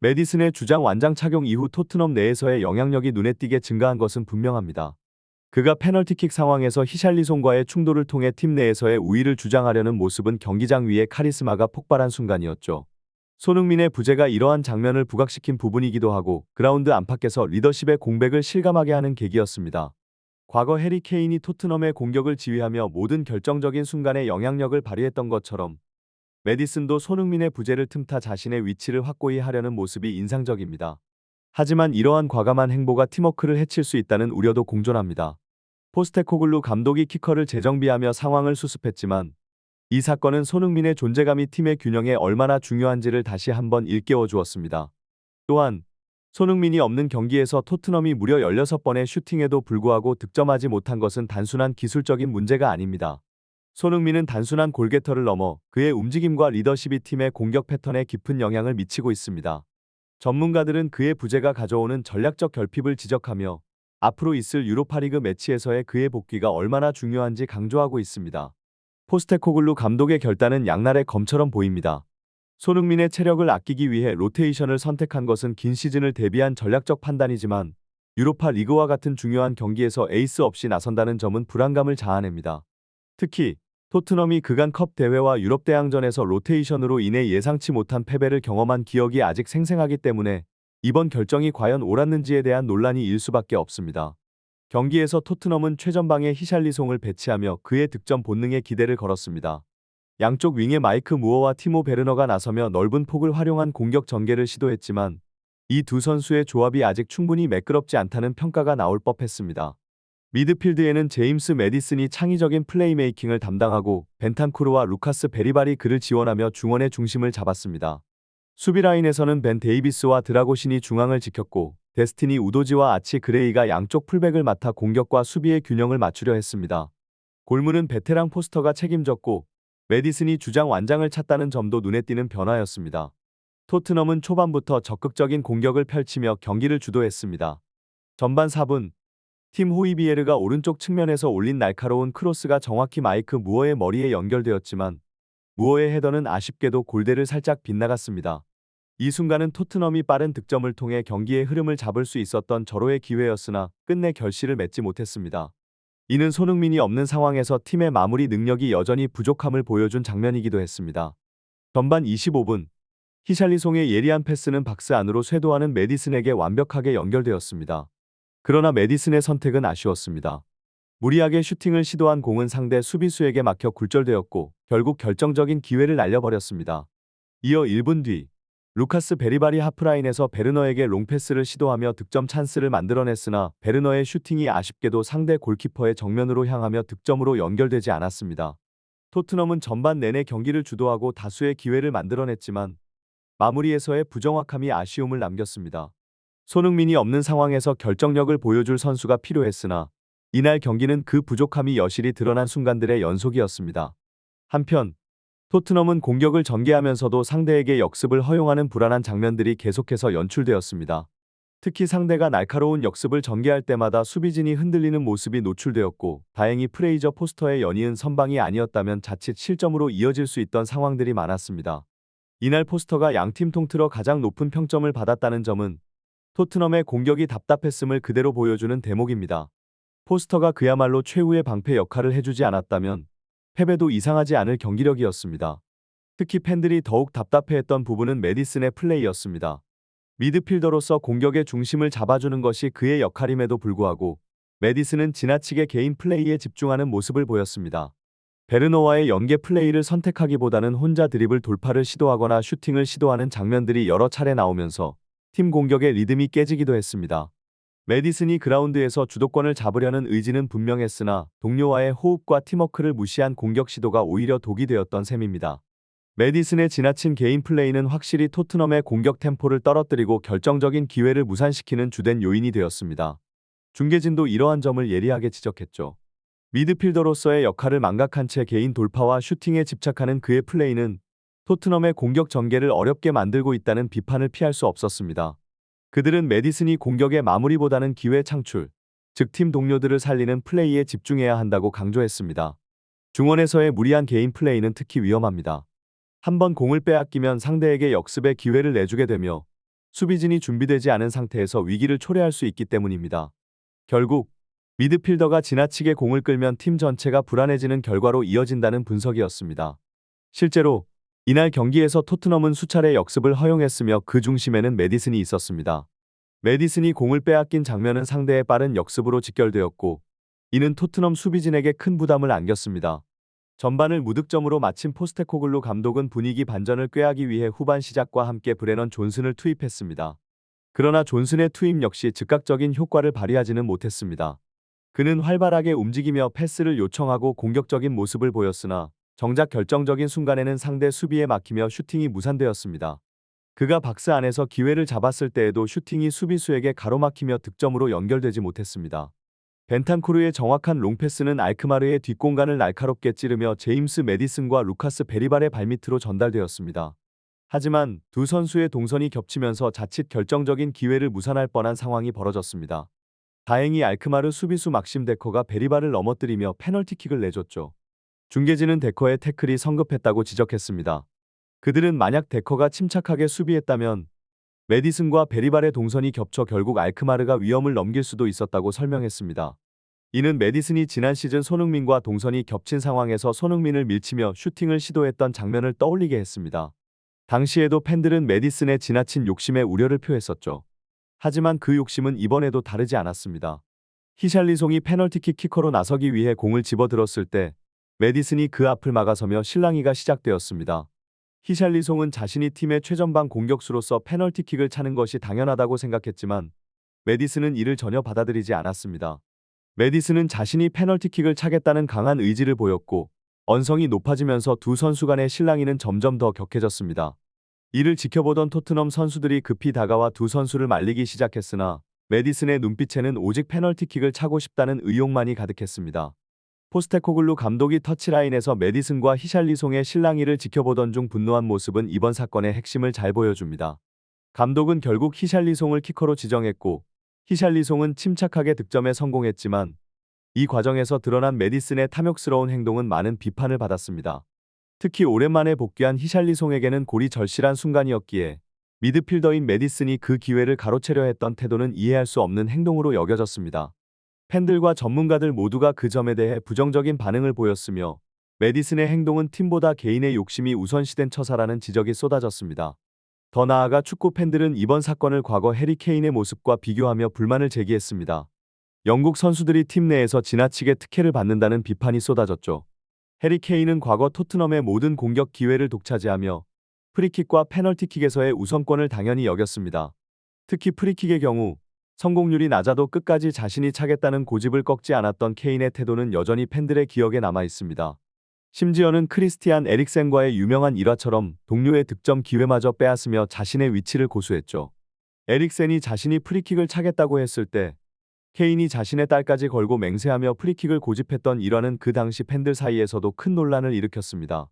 메디슨의 주장 완장 착용 이후 토트넘 내에서의 영향력이 눈에 띄게 증가한 것은 분명합니다. 그가 페널티킥 상황에서 히샬리송과의 충돌을 통해 팀 내에서의 우위를 주장하려는 모습은 경기장 위에 카리스마가 폭발한 순간이었죠. 손흥민의 부재가 이러한 장면을 부각시킨 부분이기도 하고 그라운드 안팎에서 리더십의 공백을 실감하게 하는 계기였습니다. 과거 해리 케인이 토트넘의 공격을 지휘하며 모든 결정적인 순간에 영향력을 발휘했던 것처럼 메디슨도 손흥민의 부재를 틈타 자신의 위치를 확고히 하려는 모습이 인상적입니다. 하지만 이러한 과감한 행보가 팀워크를 해칠 수 있다는 우려도 공존합니다. 포스테코글루 감독이 키커를 재정비하며 상황을 수습했지만 이 사건은 손흥민의 존재감이 팀의 균형에 얼마나 중요한지를 다시 한번 일깨워 주었습니다. 또한 손흥민이 없는 경기에서 토트넘이 무려 16번의 슈팅에도 불구하고 득점하지 못한 것은 단순한 기술적인 문제가 아닙니다. 손흥민은 단순한 골게터를 넘어 그의 움직임과 리더십이 팀의 공격 패턴에 깊은 영향을 미치고 있습니다. 전문가들은 그의 부재가 가져오는 전략적 결핍을 지적하며 앞으로 있을 유로파리그 매치에서의 그의 복귀가 얼마나 중요한지 강조하고 있습니다. 포스테코글루 감독의 결단은 양날의 검처럼 보입니다. 손흥민의 체력을 아끼기 위해 로테이션을 선택한 것은 긴 시즌을 대비한 전략적 판단이지만 유로파 리그와 같은 중요한 경기에서 에이스 없이 나선다는 점은 불안감을 자아냅니다. 특히 토트넘이 그간컵 대회와 유럽 대항전에서 로테이션으로 인해 예상치 못한 패배를 경험한 기억이 아직 생생하기 때문에 이번 결정이 과연 옳았는지에 대한 논란이 일 수밖에 없습니다. 경기에서 토트넘은 최전방에 히샬리송을 배치하며 그의 득점 본능에 기대를 걸었습니다. 양쪽 윙에 마이크 무어와 티모 베르너가 나서며 넓은 폭을 활용한 공격 전개를 시도했지만 이 두 선수의 조합이 아직 충분히 매끄럽지 않다는 평가가 나올 법했습니다. 미드필드에는 제임스 메디슨이 창의적인 플레이메이킹을 담당하고 벤탄쿠르와 루카스 베리발이 그를 지원하며 중원의 중심을 잡았습니다. 수비 라인에서는 벤 데이비스와 드라고신이 중앙을 지켰고 데스티니 우도지와 아치 그레이가 양쪽 풀백을 맡아 공격과 수비의 균형을 맞추려 했습니다. 골문은 베테랑 포스터가 책임졌고 메디슨이 주장 완장을 찼다는 점도 눈에 띄는 변화였습니다. 토트넘은 초반부터 적극적인 공격을 펼치며 경기를 주도했습니다. 전반 4분 팀 호이비에르가 오른쪽 측면에서 올린 날카로운 크로스가 정확히 마이크 무어의 머리에 연결되었지만 무어의 헤더는 아쉽게도 골대를 살짝 빗나갔습니다. 이 순간은 토트넘이 빠른 득점을 통해 경기의 흐름을 잡을 수 있었던 절호의 기회였으나 끝내 결실을 맺지 못했습니다. 이는 손흥민이 없는 상황에서 팀의 마무리 능력이 여전히 부족함을 보여준 장면이기도 했습니다. 전반 25분 히샬리송의 예리한 패스는 박스 안으로 쇄도하는 메디슨에게 완벽하게 연결되었습니다. 그러나 메디슨의 선택은 아쉬웠습니다. 무리하게 슈팅을 시도한 공은 상대 수비수에게 막혀 굴절되었고 결국 결정적인 기회를 날려버렸습니다. 이어 1분 뒤 루카스 베리발이 하프라인에서 베르너에게 롱패스를 시도하며 득점 찬스를 만들어냈으나 베르너의 슈팅이 아쉽게도 상대 골키퍼의 정면으로 향하며 득점으로 연결되지 않았습니다. 토트넘은 전반 내내 경기를 주도하고 다수의 기회를 만들어냈지만 마무리에서의 부정확함이 아쉬움을 남겼습니다. 손흥민이 없는 상황에서 결정력을 보여줄 선수가 필요했으나 이날 경기는 그 부족함이 여실히 드러난 순간들의 연속이었습니다. 한편 토트넘은 공격을 전개하면서도 상대에게 역습을 허용하는 불안한 장면들이 계속해서 연출되었습니다. 특히 상대가 날카로운 역습을 전개할 때마다 수비진이 흔들리는 모습이 노출되었고 다행히 프레이저 포스터의 연이은 선방이 아니었다면 자칫 실점으로 이어질 수 있던 상황들이 많았습니다. 이날 포스터가 양팀 통틀어 가장 높은 평점을 받았다는 점은 토트넘의 공격이 답답했음을 그대로 보여주는 대목입니다. 포스터가 그야말로 최후의 방패 역할을 해주지 않았다면 패배도 이상하지 않을 경기력이었습니다. 특히 팬들이 더욱 답답해했던 부분은 메디슨의 플레이였습니다. 미드필더로서 공격의 중심을 잡아주는 것이 그의 역할임에도 불구하고 메디슨은 지나치게 개인 플레이에 집중하는 모습을 보였습니다. 베르너와의 연계 플레이를 선택하기보다는 혼자 드리블 돌파를 시도하거나 슈팅을 시도하는 장면들이 여러 차례 나오면서 팀 공격의 리듬이 깨지기도 했습니다. 메디슨이 그라운드에서 주도권을 잡으려는 의지는 분명했으나 동료와의 호흡과 팀워크를 무시한 공격 시도가 오히려 독이 되었던 셈입니다. 메디슨의 지나친 개인 플레이는 확실히 토트넘의 공격 템포를 떨어뜨리고 결정적인 기회를 무산시키는 주된 요인이 되었습니다. 중계진도 이러한 점을 예리하게 지적했죠. 미드필더로서의 역할을 망각한 채 개인 돌파와 슈팅에 집착하는 그의 플레이는 토트넘의 공격 전개를 어렵게 만들고 있다는 비판을 피할 수 없었습니다. 그들은 메디슨이 공격의 마무리보다는 기회 창출, 즉 팀 동료들을 살리는 플레이에 집중해야 한다고 강조했습니다. 중원에서의 무리한 개인 플레이는 특히 위험합니다. 한번 공을 빼앗기면 상대에게 역습의 기회를 내주게 되며 수비진이 준비되지 않은 상태에서 위기를 초래할 수 있기 때문입니다. 결국 미드필더가 지나치게 공을 끌면 팀 전체가 불안해지는 결과로 이어진다는 분석이었습니다. 실제로 이날 경기에서 토트넘은 수차례 역습을 허용했으며 그 중심에는 메디슨이 있었습니다. 메디슨이 공을 빼앗긴 장면은 상대의 빠른 역습으로 직결되었고 이는 토트넘 수비진에게 큰 부담을 안겼습니다. 전반을 무득점으로 마친 포스테코글루 감독은 분위기 반전을 꾀하기 위해 후반 시작과 함께 브레넌 존슨을 투입했습니다. 그러나 존슨의 투입 역시 즉각적인 효과를 발휘하지는 못했습니다. 그는 활발하게 움직이며 패스를 요청하고 공격적인 모습을 보였으나 정작 결정적인 순간에는 상대 수비에 막히며 슈팅이 무산되었습니다. 그가 박스 안에서 기회를 잡았을 때에도 슈팅이 수비수에게 가로막히며 득점으로 연결되지 못했습니다. 벤탄쿠르의 정확한 롱패스는 알크마르의 뒷공간을 날카롭게 찌르며 제임스 메디슨과 루카스 베리발의 발밑으로 전달되었습니다. 하지만 두 선수의 동선이 겹치면서 자칫 결정적인 기회를 무산할 뻔한 상황이 벌어졌습니다. 다행히 알크마르 수비수 막심 데커가 베리발을 넘어뜨리며 페널티킥을 내줬죠. 중계진은 데커의 태클이 성급했다고 지적했습니다. 그들은 만약 데커가 침착하게 수비했다면 메디슨과 베리발의 동선이 겹쳐 결국 알크마르가 위험을 넘길 수도 있었다고 설명했습니다. 이는 메디슨이 지난 시즌 손흥민과 동선이 겹친 상황에서 손흥민을 밀치며 슈팅을 시도했던 장면을 떠올리게 했습니다. 당시에도 팬들은 메디슨의 지나친 욕심에 우려를 표했었죠. 하지만 그 욕심은 이번에도 다르지 않았습니다. 히샬리송이 페널티킥 키커로 나서기 위해 공을 집어들었을 때 메디슨이 그 앞을 막아서며 실랑이가 시작되었습니다. 히샬리송은 자신이 팀의 최전방 공격수로서 페널티킥을 차는 것이 당연하다고 생각했지만 메디슨은 이를 전혀 받아들이지 않았습니다. 메디슨은 자신이 페널티킥을 차겠다는 강한 의지를 보였고 언성이 높아지면서 두 선수 간의 실랑이는 점점 더 격해졌습니다. 이를 지켜보던 토트넘 선수들이 급히 다가와 두 선수를 말리기 시작했으나 메디슨의 눈빛에는 오직 페널티킥을 차고 싶다는 의욕만이 가득했습니다. 포스테코글루 감독이 터치라인에서 메디슨과 히샬리송의 실랑이를 지켜보던 중 분노한 모습은 이번 사건의 핵심을 잘 보여줍니다. 감독은 결국 히샬리송을 키커로 지정했고 히샬리송은 침착하게 득점에 성공했지만 이 과정에서 드러난 메디슨의 탐욕스러운 행동은 많은 비판을 받았습니다. 특히 오랜만에 복귀한 히샬리송에게는 골이 절실한 순간이었기에 미드필더인 메디슨이 그 기회를 가로채려 했던 태도는 이해할 수 없는 행동으로 여겨졌습니다. 팬들과 전문가들 모두가 그 점에 대해 부정적인 반응을 보였으며 메디슨의 행동은 팀보다 개인의 욕심이 우선시된 처사라는 지적이 쏟아졌습니다. 더 나아가 축구 팬들은 이번 사건을 과거 해리 케인의 모습과 비교하며 불만을 제기했습니다. 영국 선수들이 팀 내에서 지나치게 특혜를 받는다는 비판이 쏟아졌죠. 해리 케인은 과거 토트넘의 모든 공격 기회를 독차지하며 프리킥과 페널티킥에서의 우선권을 당연히 여겼습니다. 특히 프리킥의 경우 성공률이 낮아도 끝까지 자신이 차겠다는 고집을 꺾지 않았던 케인의 태도는 여전히 팬들의 기억에 남아 있습니다. 심지어는 크리스티안 에릭센과의 유명한 일화처럼 동료의 득점 기회마저 빼앗으며 자신의 위치를 고수했죠. 에릭센이 자신이 프리킥을 차겠다고 했을 때 케인이 자신의 딸까지 걸고 맹세하며 프리킥을 고집했던 일화는 그 당시 팬들 사이에서도 큰 논란을 일으켰습니다.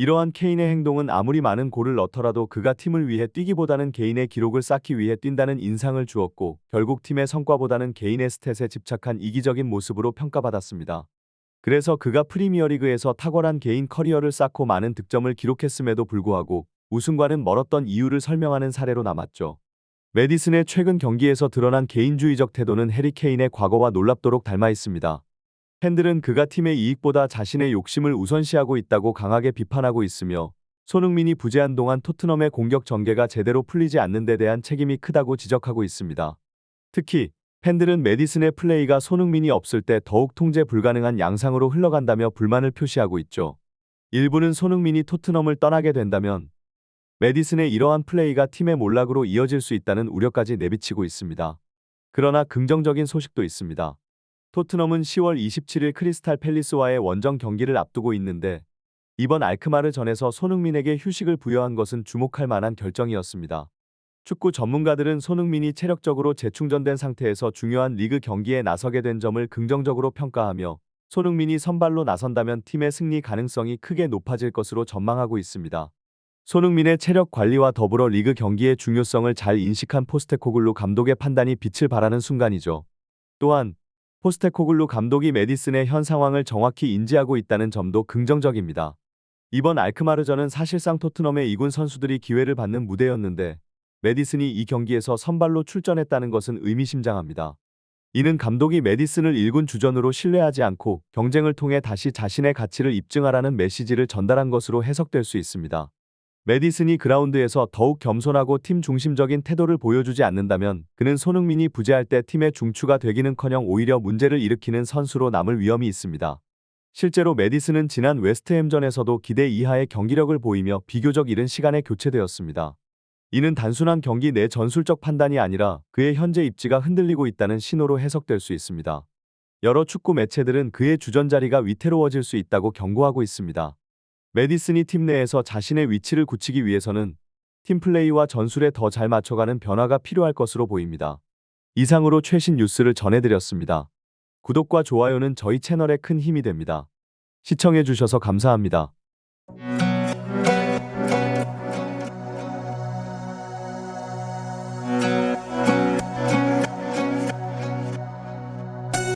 이러한 케인의 행동은 아무리 많은 골을 넣더라도 그가 팀을 위해 뛰기보다는 개인의 기록을 쌓기 위해 뛴다는 인상을 주었고 결국 팀의 성과보다는 개인의 스탯에 집착한 이기적인 모습으로 평가받았습니다. 그래서 그가 프리미어리그에서 탁월한 개인 커리어를 쌓고 많은 득점을 기록했음에도 불구하고 우승과는 멀었던 이유를 설명하는 사례로 남았죠. 메디슨의 최근 경기에서 드러난 개인주의적 태도는 해리 케인의 과거와 놀랍도록 닮아 있습니다. 팬들은 그가 팀의 이익보다 자신의 욕심을 우선시하고 있다고 강하게 비판하고 있으며 손흥민이 부재한 동안 토트넘의 공격 전개가 제대로 풀리지 않는 데 대한 책임이 크다고 지적하고 있습니다. 특히 팬들은 메디슨의 플레이가 손흥민이 없을 때 더욱 통제 불가능한 양상으로 흘러간다며 불만을 표시하고 있죠. 일부는 손흥민이 토트넘을 떠나게 된다면 메디슨의 이러한 플레이가 팀의 몰락으로 이어질 수 있다는 우려까지 내비치고 있습니다. 그러나 긍정적인 소식도 있습니다. 토트넘은 10월 27일 크리스탈 팰리스와의 원정 경기를 앞두고 있는데 이번 알크마르 전에서 손흥민에게 휴식을 부여한 것은 주목할 만한 결정이었습니다. 축구 전문가들은 손흥민이 체력적으로 재충전된 상태에서 중요한 리그 경기에 나서게 된 점을 긍정적으로 평가하며 손흥민이 선발로 나선다면 팀의 승리 가능성이 크게 높아질 것으로 전망하고 있습니다. 손흥민의 체력 관리와 더불어 리그 경기의 중요성을 잘 인식한 포스테코글루 감독의 판단이 빛을 발하는 순간이죠. 또한 포스테코글루 감독이 메디슨의 현 상황을 정확히 인지하고 있다는 점도 긍정적입니다. 이번 알크마르전은 사실상 토트넘의 이군 선수들이 기회를 받는 무대였는데 메디슨이 이 경기에서 선발로 출전했다는 것은 의미심장합니다. 이는 감독이 메디슨을 1군 주전으로 신뢰하지 않고 경쟁을 통해 다시 자신의 가치를 입증하라는 메시지를 전달한 것으로 해석될 수 있습니다. 메디슨이 그라운드에서 더욱 겸손하고 팀 중심적인 태도를 보여주지 않는다면 그는 손흥민이 부재할 때 팀의 중추가 되기는커녕 오히려 문제를 일으키는 선수로 남을 위험이 있습니다. 실제로 메디슨은 지난 웨스트햄전에서도 기대 이하의 경기력을 보이며 비교적 이른 시간에 교체되었습니다. 이는 단순한 경기 내 전술적 판단이 아니라 그의 현재 입지가 흔들리고 있다는 신호로 해석될 수 있습니다. 여러 축구 매체들은 그의 주전 자리가 위태로워질 수 있다고 경고하고 있습니다. 메디슨이 팀 내에서 자신의 위치를 굳히기 위해서는 팀 플레이와 전술에 더 잘 맞춰가는 변화가 필요할 것으로 보입니다. 이상으로 최신 뉴스를 전해드렸습니다. 구독과 좋아요는 저희 채널에 큰 힘이 됩니다. 시청해주셔서 감사합니다.